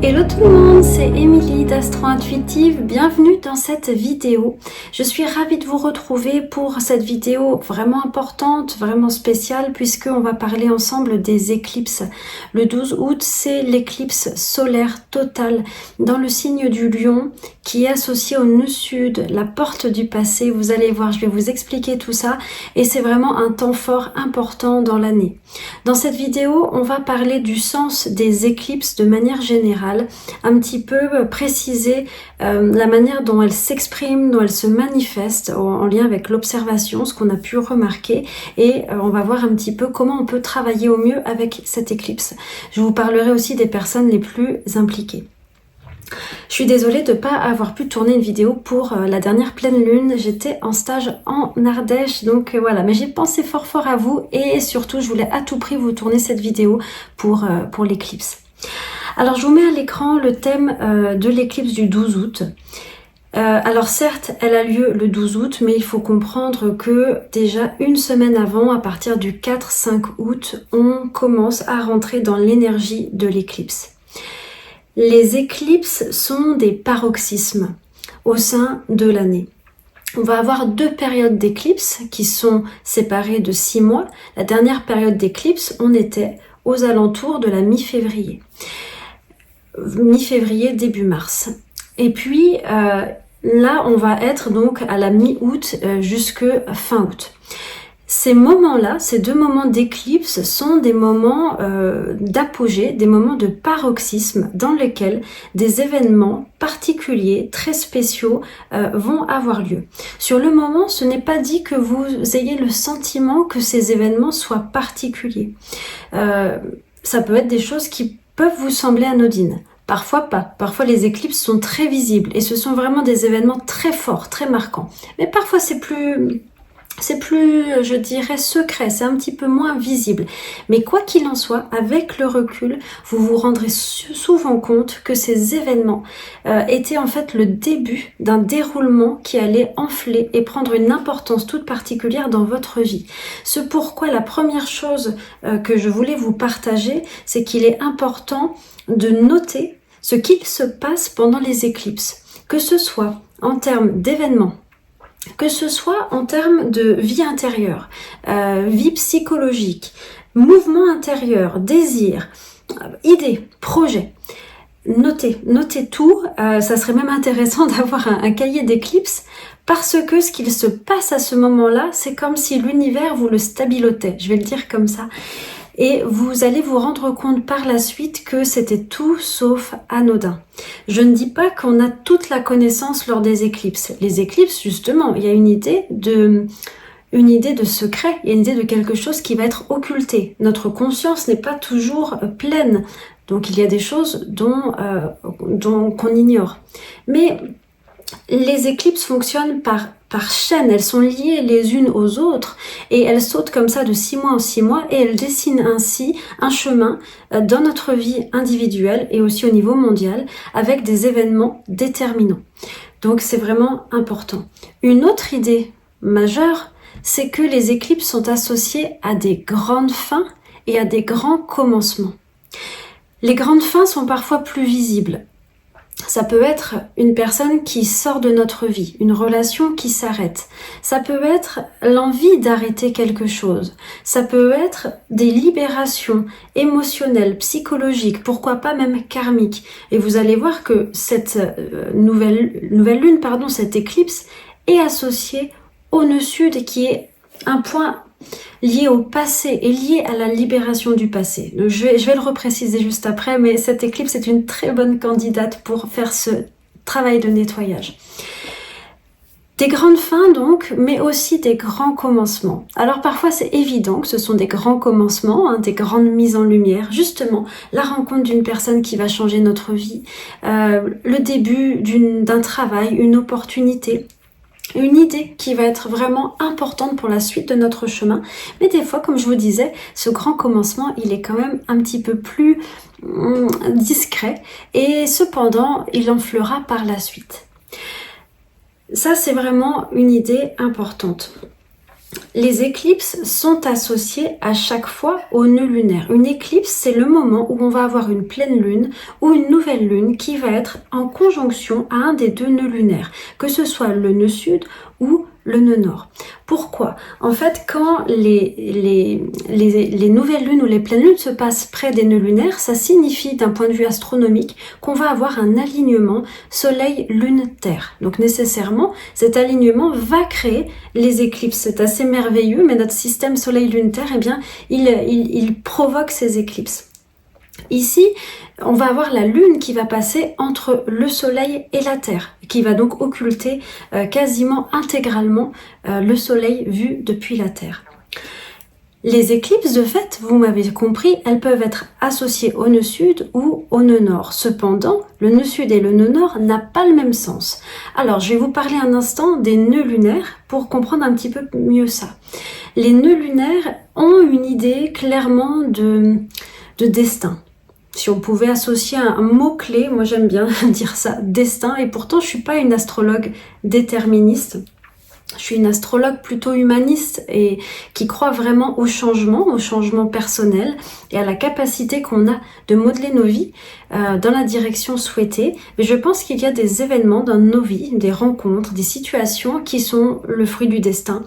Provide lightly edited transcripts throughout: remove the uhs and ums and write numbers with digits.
Hello tout le monde, c'est Émilie d'Astro Intuitive, bienvenue dans cette vidéo. Je suis ravie de vous retrouver pour cette vidéo vraiment importante, vraiment spéciale, puisqu'on va parler ensemble des éclipses. Le 12 août, c'est l'éclipse solaire totale dans le signe du Lion, qui est associé au nœud sud, la porte du passé. Vous allez voir, je vais vous expliquer tout ça, et c'est vraiment un temps fort important dans l'année. Dans cette vidéo, on va parler du sens des éclipses de manière générale, un petit peu préciser la manière dont elles s'expriment, dont elles se manifestent en lien avec l'observation, ce qu'on a pu remarquer, et on va voir un petit peu comment on peut travailler au mieux avec cette éclipse. Je vous parlerai aussi des personnes les plus impliquées. Je suis désolée de ne pas avoir pu tourner une vidéo pour la dernière pleine lune. J'étais en stage en Ardèche, donc voilà. Mais j'ai pensé fort à vous et surtout, je voulais à tout prix vous tourner cette vidéo pour l'éclipse. Alors, je vous mets à l'écran le thème de l'éclipse du 12 août. Alors certes, elle a lieu le 12 août, mais il faut comprendre que déjà une semaine avant, à partir du 4-5 août, on commence à rentrer dans l'énergie de l'éclipse. Les éclipses sont des paroxysmes au sein de l'année. On va avoir deux périodes d'éclipse qui sont séparées de 6 mois. La dernière période d'éclipse, on était aux alentours de la mi-février. Mi-février, début mars. Et puis là, on va être donc à la mi-août jusque fin août. Ces moments-là, ces deux moments d'éclipse sont des moments d'apogée, des moments de paroxysme dans lesquels des événements particuliers, très spéciaux vont avoir lieu. Sur le moment, ce n'est pas dit que vous ayez le sentiment que ces événements soient particuliers. Ça peut être des choses qui peuvent vous sembler anodines. Parfois pas. Parfois les éclipses sont très visibles et ce sont vraiment des événements très forts, très marquants. Mais parfois c'est plus, je dirais, secret, c'est un petit peu moins visible. Mais quoi qu'il en soit, avec le recul, vous vous rendrez souvent compte que ces événements étaient en fait le début d'un déroulement qui allait enfler et prendre une importance toute particulière dans votre vie. Ce pourquoi la première chose que je voulais vous partager, c'est qu'il est important de noter ce qu'il se passe pendant les éclipses, que ce soit en termes d'événements, que ce soit en termes de vie intérieure, vie psychologique, mouvement intérieur, désir, idées, projets. Notez tout. Ça serait même intéressant d'avoir un cahier d'éclipse parce que ce qu'il se passe à ce moment-là, c'est comme si l'univers vous le stabilotait. Je vais le dire comme ça. Et vous allez vous rendre compte par la suite que c'était tout sauf anodin. Je ne dis pas qu'on a toute la connaissance lors des éclipses. Les éclipses, justement, il y a une idée de secret, il y a une idée de quelque chose qui va être occulté. Notre conscience n'est pas toujours pleine, donc il y a des choses qu'on ignore. Mais les éclipses fonctionnent par chaîne, elles sont liées les unes aux autres et elles sautent comme ça de 6 mois en 6 mois et elles dessinent ainsi un chemin dans notre vie individuelle et aussi au niveau mondial avec des événements déterminants. Donc c'est vraiment important. Une autre idée majeure, c'est que les éclipses sont associées à des grandes fins et à des grands commencements. Les grandes fins sont parfois plus visibles. Ça peut être une personne qui sort de notre vie, une relation qui s'arrête. Ça peut être l'envie d'arrêter quelque chose. Ça peut être des libérations émotionnelles, psychologiques, pourquoi pas même karmiques. Et vous allez voir que cette nouvelle lune, cette éclipse, est associée au nœud sud qui est un point lié au passé et lié à la libération du passé. Je vais le repréciser juste après, mais cette éclipse est une très bonne candidate pour faire ce travail de nettoyage. Des grandes fins donc, mais aussi des grands commencements. Alors parfois c'est évident que ce sont des grands commencements, des grandes mises en lumière, justement la rencontre d'une personne qui va changer notre vie, le début d'un travail, une opportunité, une idée qui va être vraiment importante pour la suite de notre chemin. Mais des fois, comme je vous disais, ce grand commencement, il est quand même un petit peu plus discret et cependant, il enflera par la suite. Ça, c'est vraiment une idée importante. Les éclipses sont associées à chaque fois au nœud lunaire. Une éclipse, c'est le moment où on va avoir une pleine lune ou une nouvelle lune qui va être en conjonction à un des deux nœuds lunaires, que ce soit le nœud sud ou le nœud nord. Pourquoi? En fait, quand les nouvelles lunes ou les pleines lunes se passent près des nœuds lunaires, ça signifie d'un point de vue astronomique qu'on va avoir un alignement Soleil-Lune-Terre. Donc nécessairement, cet alignement va créer les éclipses. C'est assez merveilleux, mais notre système Soleil-Lune-Terre, eh bien, il provoque ces éclipses. Ici, on va avoir la Lune qui va passer entre le Soleil et la Terre, qui va donc occulter quasiment intégralement le Soleil vu depuis la Terre. Les éclipses, de fait, vous m'avez compris, elles peuvent être associées au nœud sud ou au nœud nord. Cependant, le nœud sud et le nœud nord n'ont pas le même sens. Alors, je vais vous parler un instant des nœuds lunaires pour comprendre un petit peu mieux ça. Les nœuds lunaires ont une idée clairement de destin. Si on pouvait associer un mot-clé, moi j'aime bien dire ça, destin, et pourtant je suis pas une astrologue déterministe, je suis une astrologue plutôt humaniste et qui croit vraiment au changement personnel et à la capacité qu'on a de modeler nos vies dans la direction souhaitée. Mais je pense qu'il y a des événements dans nos vies, des rencontres, des situations qui sont le fruit du destin,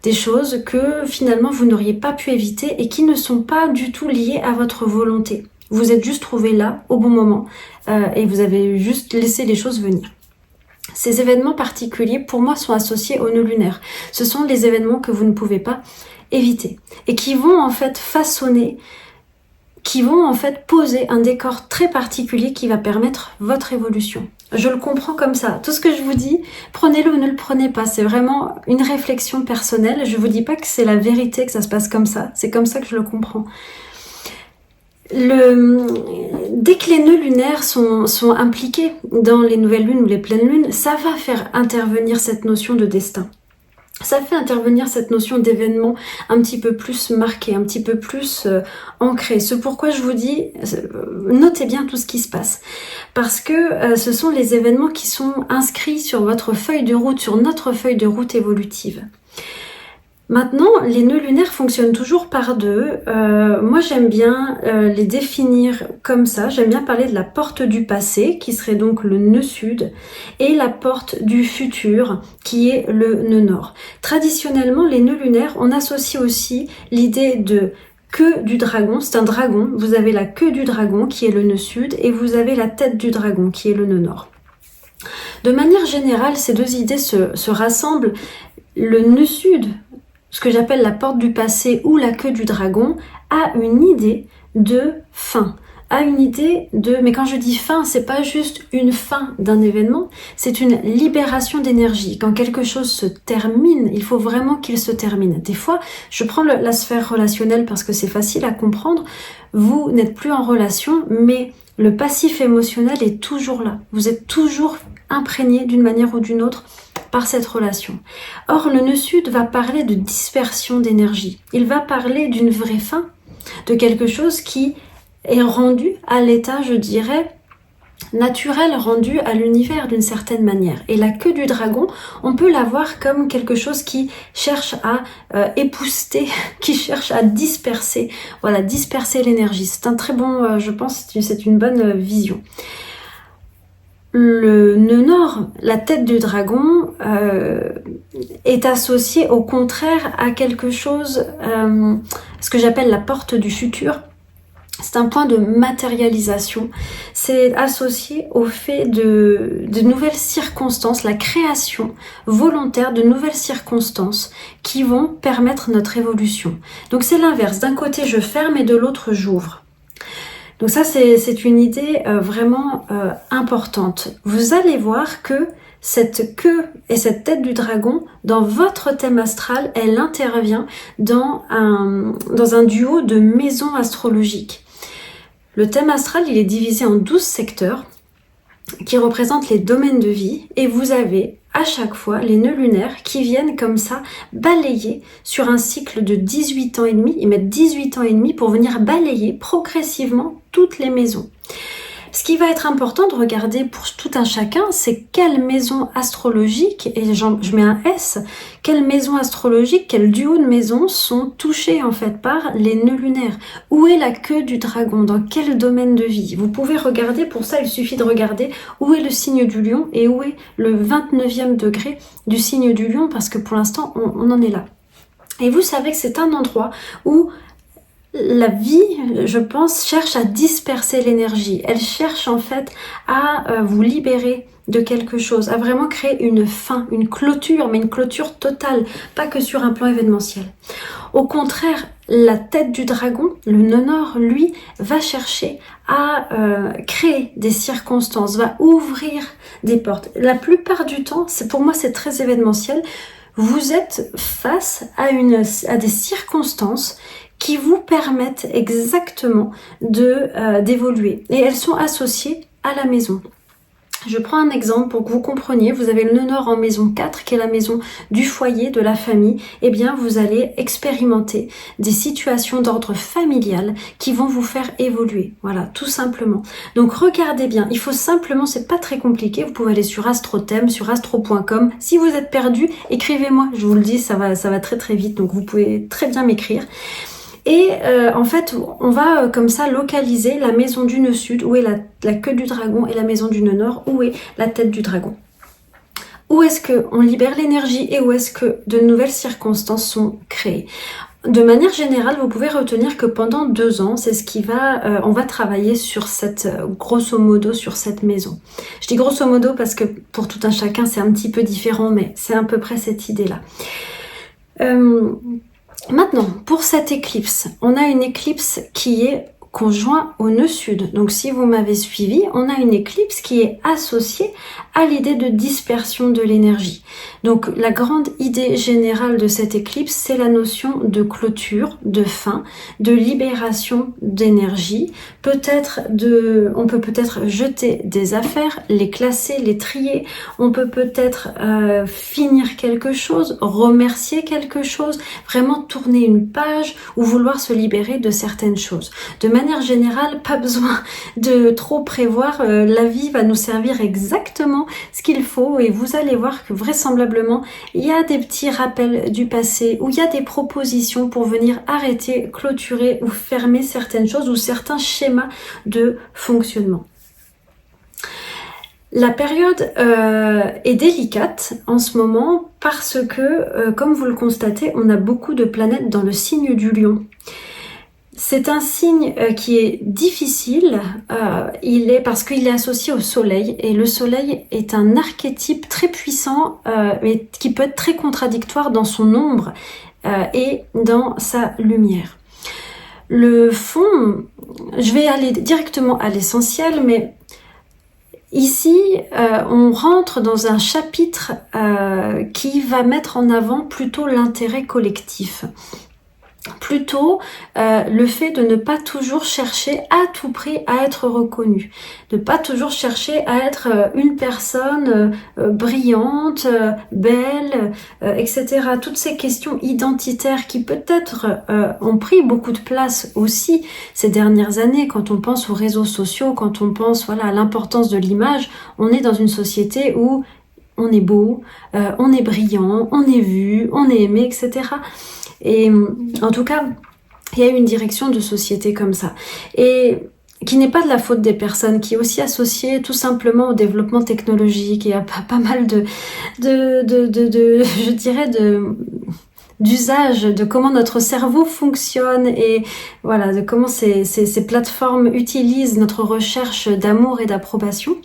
des choses que finalement vous n'auriez pas pu éviter et qui ne sont pas du tout liées à votre volonté. Vous êtes juste trouvé là, au bon moment, et vous avez juste laissé les choses venir. Ces événements particuliers, pour moi, sont associés au nœud lunaire. Ce sont les événements que vous ne pouvez pas éviter et qui vont en fait façonner, qui vont en fait poser un décor très particulier qui va permettre votre évolution. Je le comprends comme ça. Tout ce que je vous dis, prenez-le ou ne le prenez pas. C'est vraiment une réflexion personnelle. Je vous dis pas que c'est la vérité, que ça se passe comme ça. C'est comme ça que je le comprends. Dès que les nœuds lunaires sont impliqués dans les nouvelles lunes ou les pleines lunes, ça va faire intervenir cette notion de destin. Ça fait intervenir cette notion d'événement un petit peu plus marqué, un petit peu plus ancré. C'est pourquoi je vous dis, notez bien tout ce qui se passe. Parce que ce sont les événements qui sont inscrits sur votre feuille de route, sur notre feuille de route évolutive. Maintenant, les nœuds lunaires fonctionnent toujours par deux. Moi, j'aime bien les définir comme ça. J'aime bien parler de la porte du passé, qui serait donc le nœud sud, et la porte du futur, qui est le nœud nord. Traditionnellement, les nœuds lunaires, on associe aussi l'idée de queue du dragon. C'est un dragon. Vous avez la queue du dragon, qui est le nœud sud, et vous avez la tête du dragon, qui est le nœud nord. De manière générale, ces deux idées se rassemblent. Le nœud sud, ce que j'appelle la porte du passé ou la queue du dragon, a une idée de fin, a une idée de... Mais quand je dis fin, c'est pas juste une fin d'un événement, c'est une libération d'énergie. Quand quelque chose se termine, il faut vraiment qu'il se termine. Des fois, je prends la sphère relationnelle parce que c'est facile à comprendre. Vous n'êtes plus en relation, mais le passif émotionnel est toujours là. Vous êtes toujours imprégné d'une manière ou d'une autre par cette relation. Or, le nœud sud va parler de dispersion d'énergie. Il va parler d'une vraie fin, de quelque chose qui est rendu à l'état, je dirais, naturel, rendu à l'univers d'une certaine manière. Et la queue du dragon, on peut la voir comme quelque chose qui cherche à épousseter, qui cherche à disperser, voilà, disperser l'énergie. C'est un très bon, je pense, c'est une bonne vision. Le nœud nord, la tête du dragon, est associé au contraire à quelque chose, ce que j'appelle la porte du futur. C'est un point de matérialisation. C'est associé au fait de nouvelles circonstances, la création volontaire de nouvelles circonstances qui vont permettre notre évolution. Donc c'est l'inverse. D'un côté, je ferme et de l'autre, j'ouvre. Donc ça, c'est une idée vraiment importante. Vous allez voir que cette queue et cette tête du dragon, dans votre thème astral, elle intervient dans un duo de maisons astrologiques. Le thème astral, il est divisé en 12 secteurs qui représentent les domaines de vie et vous avez à chaque fois les nœuds lunaires qui viennent comme ça balayer sur un cycle de 18 ans et demi. Ils mettent 18 ans et demi pour venir balayer progressivement toutes les maisons. Ce qui va être important de regarder pour tout un chacun, c'est quelle maison astrologique, et je mets un S, quelle maison astrologique, quel duo de maisons sont touchés en fait par les nœuds lunaires. Où est la queue du dragon? Dans quel domaine de vie? Vous pouvez regarder, pour ça il suffit de regarder où est le signe du lion et où est le 29e degré du signe du lion, parce que pour l'instant on en est là. Et vous savez que c'est un endroit où la vie, je pense, cherche à disperser l'énergie. Elle cherche en fait à vous libérer de quelque chose, à vraiment créer une fin, une clôture, mais une clôture totale, pas que sur un plan événementiel. Au contraire, la tête du dragon, le nœud nord, lui, va chercher à créer des circonstances, va ouvrir des portes. La plupart du temps, pour moi c'est très événementiel, vous êtes face à des circonstances qui vous permettent exactement d'évoluer. Et elles sont associées à la maison. Je prends un exemple pour que vous compreniez. Vous avez le nœud nord en maison 4, qui est la maison du foyer, de la famille. Eh bien, vous allez expérimenter des situations d'ordre familial qui vont vous faire évoluer. Voilà, tout simplement. Donc, regardez bien. Il faut simplement, c'est pas très compliqué. Vous pouvez aller sur AstroThème, sur astro.com. Si vous êtes perdu, écrivez-moi. Je vous le dis, ça va très très vite. Donc, vous pouvez très bien m'écrire. Et en fait, on va comme ça localiser la maison du nœud sud, où est la queue du dragon, et la maison du nœud nord, où est la tête du dragon. Où est-ce qu'on libère l'énergie et où est-ce que de nouvelles circonstances sont créées. De manière générale, vous pouvez retenir que pendant 2 ans, c'est ce qui va, on va travailler sur cette, grosso modo, sur cette maison. Je dis grosso modo parce que pour tout un chacun, c'est un petit peu différent, mais c'est à peu près cette idée-là. Maintenant, pour cette éclipse, on a une éclipse qui est conjointe au nœud sud. Donc si vous m'avez suivi, on a une éclipse qui est associée à l'idée de dispersion de l'énergie. Donc la grande idée générale de cette éclipse, c'est la notion de clôture, de fin, de libération d'énergie. On peut peut-être jeter des affaires, les classer, les trier. On peut peut-être finir quelque chose, remercier quelque chose, vraiment tourner une page ou vouloir se libérer de certaines choses. De manière générale, pas besoin de trop prévoir. La vie va nous servir exactement ce qu'il faut et vous allez voir que vraisemblablement il y a des petits rappels du passé ou il y a des propositions pour venir arrêter, clôturer ou fermer certaines choses ou certains schémas de fonctionnement. La période est délicate en ce moment parce que, comme vous le constatez, on a beaucoup de planètes dans le signe du lion. C'est un signe qui est difficile, parce qu'il est associé au soleil, et le soleil est un archétype très puissant, mais qui peut être très contradictoire dans son ombre et dans sa lumière. Le fond, je vais aller directement à l'essentiel, mais ici, on rentre dans un chapitre qui va mettre en avant plutôt l'intérêt collectif. Plutôt le fait de ne pas toujours chercher à tout prix à être reconnu, de pas toujours chercher à être une personne brillante, belle, etc. Toutes ces questions identitaires qui peut-être ont pris beaucoup de place aussi ces dernières années, quand on pense aux réseaux sociaux, quand on pense à l'importance de l'image, on est dans une société où on est beau, on est brillant, on est vu, on est aimé, etc. Et en tout cas, il y a une direction de société comme ça. Et qui n'est pas de la faute des personnes, qui est aussi associée tout simplement au développement technologique. Il y a pas mal je dirais, d'usage de comment notre cerveau fonctionne et voilà, de comment ces plateformes utilisent notre recherche d'amour et d'approbation.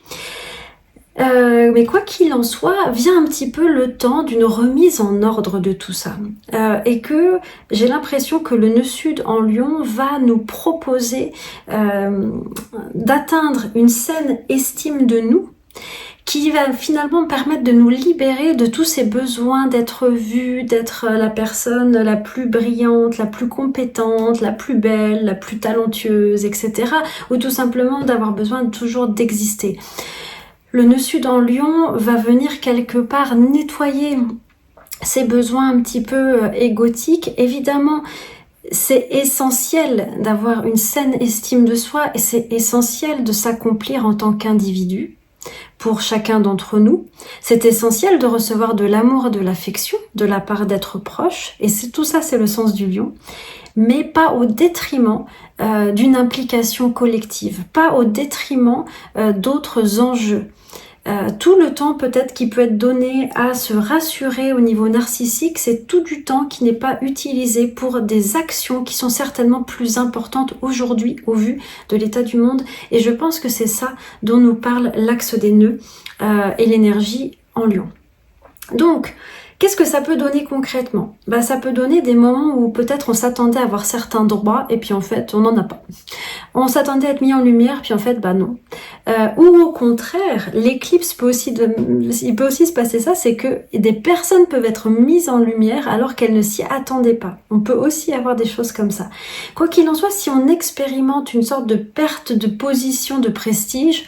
Mais quoi qu'il en soit, vient un petit peu le temps d'une remise en ordre de tout ça. Et que j'ai l'impression que le nœud sud en Lion va nous proposer d'atteindre une saine estime de nous, qui va finalement permettre de nous libérer de tous ces besoins d'être vus, d'être la personne la plus brillante, la plus compétente, la plus belle, la plus talentueuse, etc. Ou tout simplement d'avoir besoin toujours d'exister. Le nœud sud en Lion va venir quelque part nettoyer ces besoins un petit peu égotiques. Évidemment, c'est essentiel d'avoir une saine estime de soi et c'est essentiel de s'accomplir en tant qu'individu pour chacun d'entre nous. C'est essentiel de recevoir de l'amour et de l'affection de la part d'êtres proches et c'est tout ça, c'est le sens du lion, mais pas au détriment d'une implication collective, pas au détriment d'autres enjeux. Tout le temps peut-être qui peut être donné à se rassurer au niveau narcissique, c'est tout du temps qui n'est pas utilisé pour des actions qui sont certainement plus importantes aujourd'hui au vu de l'état du monde. Et je pense que c'est ça dont nous parle l'axe des nœuds et l'énergie en lion. Donc, qu'est-ce que ça peut donner concrètement? Ça peut donner des moments où peut-être on s'attendait à avoir certains droits et puis en fait on n'en a pas. On s'attendait à être mis en lumière puis en fait non. Ou au contraire, l'éclipse il peut aussi se passer ça, c'est que des personnes peuvent être mises en lumière alors qu'elles ne s'y attendaient pas. On peut aussi avoir des choses comme ça. Quoi qu'il en soit, si on expérimente une sorte de perte de position, de prestige,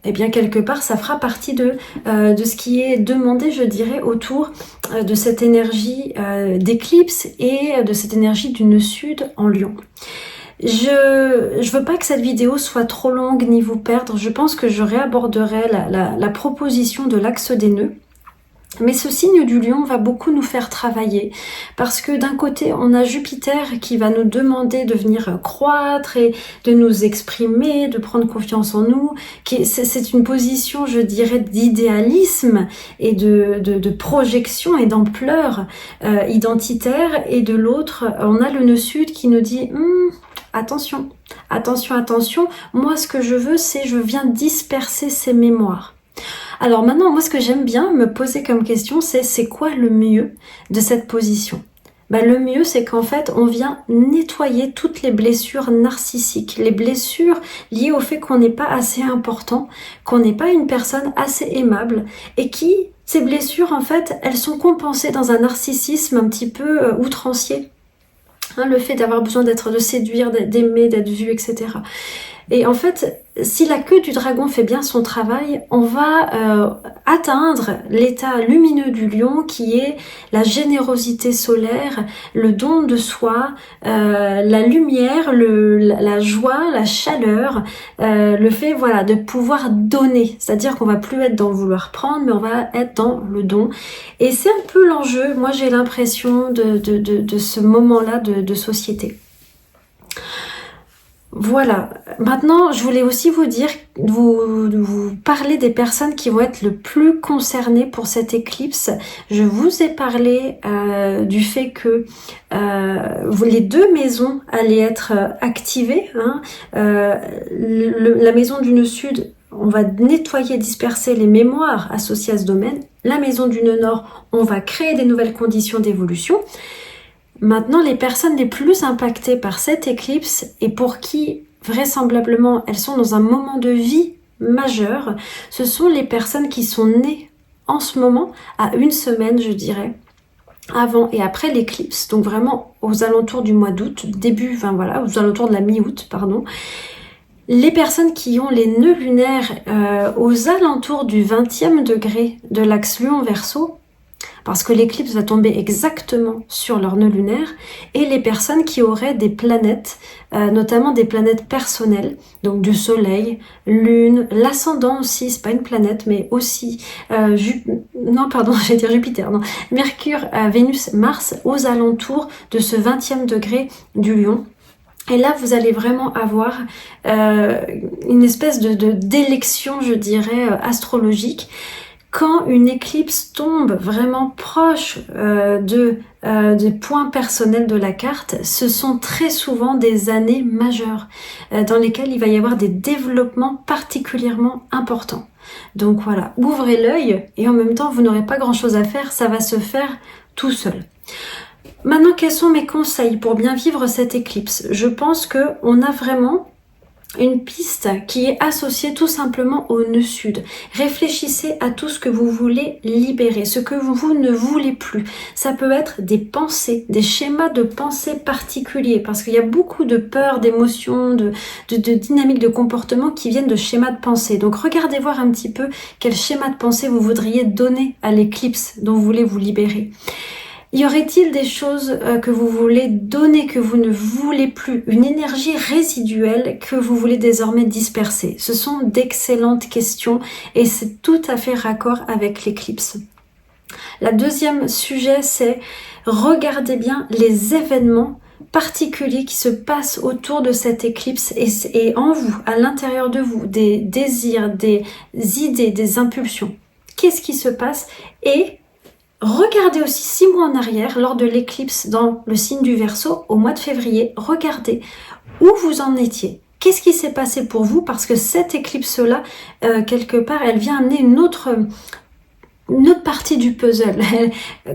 et bien quelque part ça fera partie de ce qui est demandé, je dirais, autour de cette énergie d'éclipse et de cette énergie du nœud sud en lion. Je veux pas que cette vidéo soit trop longue ni vous perdre. Je pense que je réaborderai la proposition de l'axe des nœuds. Mais ce signe du lion va beaucoup nous faire travailler parce que d'un côté on a Jupiter qui va nous demander de venir croître et de nous exprimer, de prendre confiance en nous. C'est une position, je dirais, d'idéalisme et de projection et d'ampleur identitaire. Et de l'autre, on a le nœud sud qui nous dit attention, attention, attention. Moi, ce que je veux, je viens disperser ces mémoires. Alors maintenant, moi, ce que j'aime bien me poser comme question, c'est quoi le mieux de cette position? Le mieux, c'est qu'en fait, on vient nettoyer toutes les blessures narcissiques, les blessures liées au fait qu'on n'est pas assez important, qu'on n'est pas une personne assez aimable, et ces blessures, en fait, elles sont compensées dans un narcissisme un petit peu outrancier. Le fait d'avoir besoin de séduire, d'aimer, d'être vu, etc. Et en fait, si la queue du dragon fait bien son travail, on va atteindre l'état lumineux du lion qui est la générosité solaire, le don de soi, la lumière, la joie, la chaleur, le fait de pouvoir donner. C'est-à-dire qu'on va plus être dans le vouloir prendre, mais on va être dans le don. Et c'est un peu l'enjeu, moi j'ai l'impression de ce moment-là de société. Voilà. Maintenant, je voulais aussi vous parler des personnes qui vont être le plus concernées pour cette éclipse. Je vous ai parlé du fait que les deux maisons allaient être activées. La maison du nœud sud, on va nettoyer, disperser les mémoires associées à ce domaine. La maison du nœud nord, on va créer des nouvelles conditions d'évolution. Maintenant, les personnes les plus impactées par cette éclipse et pour qui, vraisemblablement, elles sont dans un moment de vie majeur, ce sont les personnes qui sont nées en ce moment, à une semaine, je dirais, avant et après l'éclipse, donc vraiment aux alentours du mois d'août, aux alentours de la mi-août, pardon. Les personnes qui ont les nœuds lunaires aux alentours du 20e degré de l'axe Lion-Verseau, parce que l'éclipse va tomber exactement sur leur nœud lunaire, et les personnes qui auraient des planètes, notamment des planètes personnelles, donc du soleil, lune, l'ascendant aussi, c'est pas une planète, mais aussi, Jupiter, Mercure, Vénus, Mars, aux alentours de ce 20e degré du lion. Et là, vous allez vraiment avoir une espèce d'élection, je dirais, astrologique. Quand une éclipse tombe vraiment proche des points personnels de la carte, ce sont très souvent des années majeures dans lesquelles il va y avoir des développements particulièrement importants. Donc voilà, ouvrez l'œil et en même temps, vous n'aurez pas grand-chose à faire, ça va se faire tout seul. Maintenant, quels sont mes conseils pour bien vivre cette éclipse? Je pense qu'on a vraiment une piste qui est associée tout simplement au nœud sud. Réfléchissez à tout ce que vous voulez libérer, ce que vous ne voulez plus. Ça peut être des pensées, des schémas de pensée particuliers, parce qu'il y a beaucoup de peurs, d'émotions, de dynamiques de comportement qui viennent de schémas de pensée. Donc regardez voir un petit peu quel schéma de pensée vous voudriez donner à l'éclipse dont vous voulez vous libérer. Y aurait-il des choses que vous voulez donner, que vous ne voulez plus, une énergie résiduelle que vous voulez désormais disperser? Ce sont d'excellentes questions et c'est tout à fait raccord avec l'éclipse. La deuxième sujet, c'est regardez bien les événements particuliers qui se passent autour de cette éclipse et en vous, à l'intérieur de vous, des désirs, des idées, des impulsions. Qu'est-ce qui se passe? Et regardez aussi 6 mois en arrière, lors de l'éclipse dans le signe du Verseau, au mois de février, regardez où vous en étiez. Qu'est-ce qui s'est passé pour vous? Parce que cette éclipse-là, quelque part, elle vient amener une autre partie du puzzle.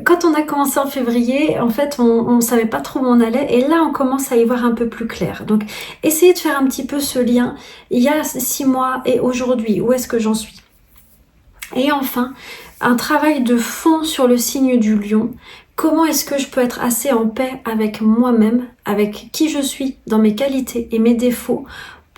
Quand on a commencé en février, en fait, on savait pas trop où on allait, et là, on commence à y voir un peu plus clair. Donc, essayez de faire un petit peu ce lien. Il y a 6 mois et aujourd'hui, où est-ce que j'en suis? Et enfin, un travail de fond sur le signe du Lion. Comment est-ce que je peux être assez en paix avec moi-même, avec qui je suis, dans mes qualités et mes défauts,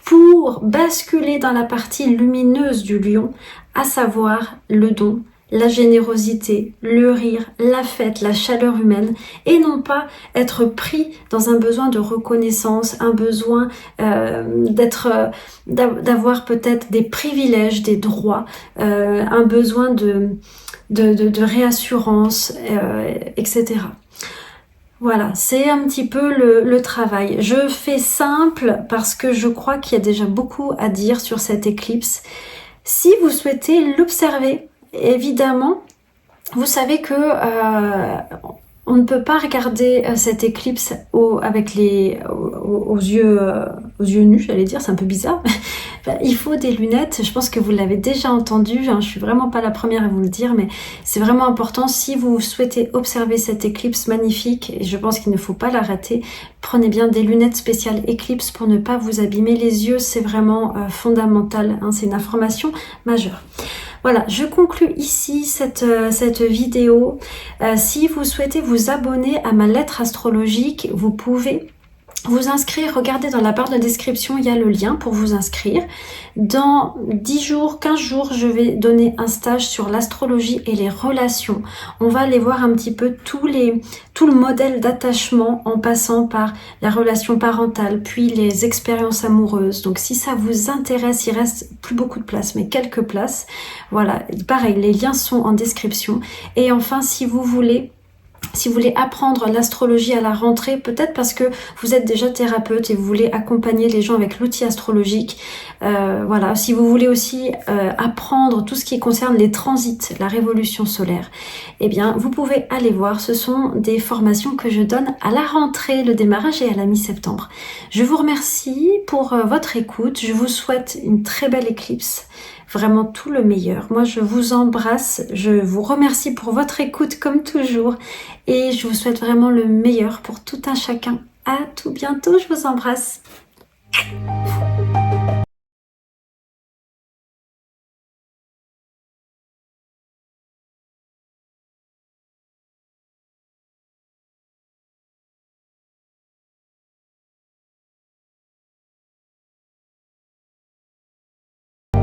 pour basculer dans la partie lumineuse du Lion, à savoir le don, la générosité, le rire, la fête, la chaleur humaine, et non pas être pris dans un besoin de reconnaissance, un besoin d'avoir peut-être des privilèges, des droits, un besoin de réassurance, etc. Voilà, c'est un petit peu le travail. Je fais simple parce que je crois qu'il y a déjà beaucoup à dire sur cette éclipse. Si vous souhaitez l'observer, évidemment, vous savez que on ne peut pas regarder cette éclipse avec aux yeux nus, j'allais dire, c'est un peu bizarre. Il faut des lunettes, je pense que vous l'avez déjà entendu, hein, je suis vraiment pas la première à vous le dire, mais c'est vraiment important. Si vous souhaitez observer cette éclipse magnifique, et je pense qu'il ne faut pas la rater, prenez bien des lunettes spéciales éclipse pour ne pas vous abîmer les yeux, c'est vraiment fondamental, hein, c'est une information majeure. Voilà, je conclus ici cette vidéo. Si vous souhaitez vous abonner à ma lettre astrologique, vous pouvez vous inscrire. Regardez dans la barre de description, il y a le lien pour vous inscrire. Dans 10 jours, 15 jours, je vais donner un stage sur l'astrologie et les relations. On va aller voir un petit peu tout le modèle d'attachement en passant par la relation parentale, puis les expériences amoureuses. Donc si ça vous intéresse, il reste plus beaucoup de place, mais quelques places. Voilà, pareil, les liens sont en description. Et enfin, si vous voulez apprendre l'astrologie à la rentrée, peut-être parce que vous êtes déjà thérapeute et vous voulez accompagner les gens avec l'outil astrologique, voilà. Si vous voulez aussi apprendre tout ce qui concerne les transits, la révolution solaire, eh bien, vous pouvez aller voir. Ce sont des formations que je donne à la rentrée, le démarrage est à la mi-septembre. Je vous remercie pour votre écoute. Je vous souhaite une très belle éclipse. Vraiment tout le meilleur. Moi, je vous embrasse. Je vous remercie pour votre écoute comme toujours. Et je vous souhaite vraiment le meilleur pour tout un chacun. À tout bientôt. Je vous embrasse.